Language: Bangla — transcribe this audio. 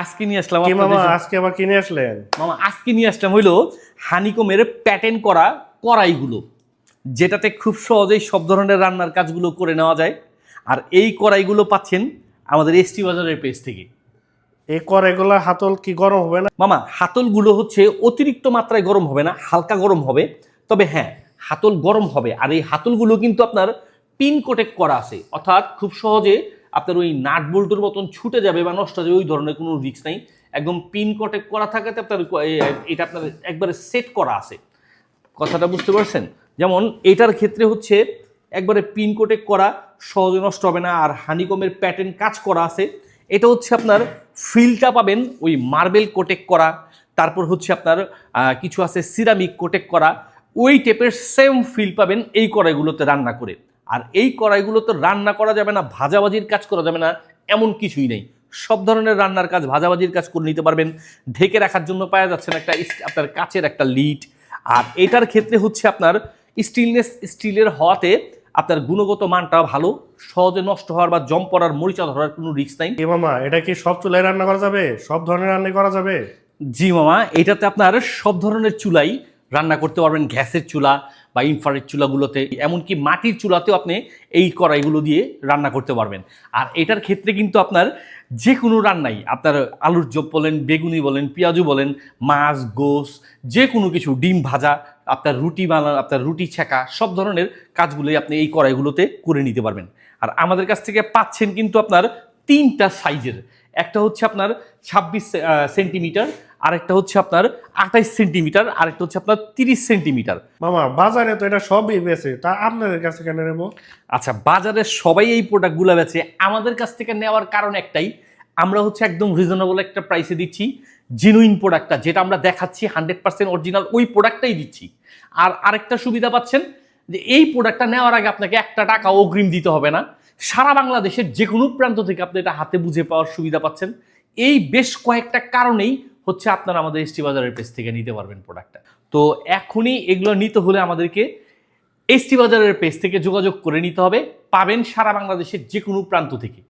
আজকে নিয়ে আসলাম কি মামা আপনাদের জন্য। আজকে আবার কিনে আসলেন? মামা আজকে নিয়ে আসলাম হইলো হানিকমের প্যাটার্ন করা কড়াইগুলো, যেটাতে খুব সহজেই সব ধরনের রান্নার কাজগুলো করে নেওয়া যায়। আর এই কড়াইগুলো পাচ্ছেন আমাদের এসটি বাজারের পেজ থেকে। এই কড়াইগুলা হাতল কি গরম হবে না? মামা হাতলগুলো হচ্ছে অতিরিক্ত মাত্রায় গরম হবে না, হালকা গরম হবে। তবে হ্যাঁ, হাতল গরম হবে। আর এই হাতলগুলো কিন্তু আপনার পিন কোটেক করা আছে, অর্থাৎ খুব সহজে আপনার ওই নাট বল্টুর মতন ছুটে যাবে বা নষ্ট হয়ে যাবে ওই ধরনের কোনো রিস্ক নাই। একদম পিন কোটেক করা থাকাতে আপনার এটা আপনার একবারে সেট করা আছে। কথাটা বুঝতে পারছেন? যেমন এটার ক্ষেত্রে হচ্ছে একবারে পিন কোটেক করা, সহজে নষ্ট হবে না। আর হানিকমের প্যাটার্ন কাজ করা আছে। এটা হচ্ছে আপনার ফিলটা পাবেন ওই মার্বেল কোটেক করা, তারপর হচ্ছে আপনার কিছু আছে সিরামিক কোটেক করা, ওই টাইপের সেম ফিল পাবেন এই কড়াইগুলোতে রান্না করে। আর এই কড়াইগুলোতে রান্না করা যাবে না, ভাজাভাজির কাজ করা যাবে না এমন কিছুই নেই। সব ধরনের রান্নার কাজ, ভাজাভাজির কাজ করে নিতে পারবেন। ঢেকে রাখার জন্য পাওয়া যাচ্ছেন একটা আপনার কাচের একটা লিড। আর এটার ক্ষেত্রে হচ্ছে আপনার স্টিলের হওয়াতে আপনার গুণগত মানটা ভালো, সহজে নষ্ট হওয়ার বা জং পড়ার, মরিচা ধরার কোনো রিস্ক নাই। কি মামা এটা কি সব চুলায় রান্না করা যাবে? সব ধরনের রান্না করা যাবে? জি মামা, এটাতে আপনার সব ধরনের চুলাই রান্না করতে পারবেন। গ্যাসের চুলা বা ইনফ্রারেড চুলাগুলোতে, এমনকি মাটির চুলাতেও আপনি এই কড়াইগুলো দিয়ে রান্না করতে পারবেন। আর এটার ক্ষেত্রে কিন্তু আপনার যে কোনো রান্নাই, আপনার আলুর চপ বলেন, বেগুনি বলেন, পেঁয়াজু বলেন, মাছ, গোস, যে কোনো কিছু, ডিম ভাজা, আপনার রুটি বানানো, আপনার রুটি ছেঁকা, সব ধরনের কাজগুলোই আপনি এই কড়াইগুলোতে করে নিতে পারবেন। আর আমাদের কাছ থেকে পাচ্ছেন কিন্তু আপনার 3টা সাইজের। একটা হচ্ছে আপনার 26 সেন্টিমিটার, আরেকটা হচ্ছে আপনার 28 সেন্টিমিটার, আরেকটা হচ্ছে আপনার 30 সেন্টিমিটার। মামা বাজারে তো এটা সবই বেছে, তা আপনাদের কাছে কেন নেবো? আচ্ছা, বাজারে সবাই এই প্রোডাক্টগুলো বেচে, আমাদের কাছ থেকে নেওয়ার কারণ একটাই, আমরা হচ্ছে একদম রিজনেবল একটা প্রাইসে দিচ্ছি। জেনুইন প্রোডাক্টটা যেটা আমরা দেখাচ্ছি 100% অরিজিনাল, ওই প্রোডাক্টটাই দিচ্ছি। আর আরেকটা সুবিধা পাচ্ছেন যে এই প্রোডাক্টটা নেওয়ার আগে আপনাকে একটা টাকা অগ্রিম দিতে হবে না। সারা বাংলাদেশের যে কোনো প্রান্ত থেকে আপনি এটা হাতে বুঝে পাওয়ার সুবিধা পাচ্ছেন। এই বেশ কয়েকটা কারণেই হচ্ছে আপনারা আমাদের এসটি বাজারের পেজ থেকে নিতে পারবেন প্রোডাক্টটা। তো এখনই এগুলো নিতে হলে আমাদেরকে এসটি বাজারের পেজ থেকে যোগাযোগ করে নিতে হবে। পাবেন সারা বাংলাদেশের যে কোনো প্রান্ত থেকে।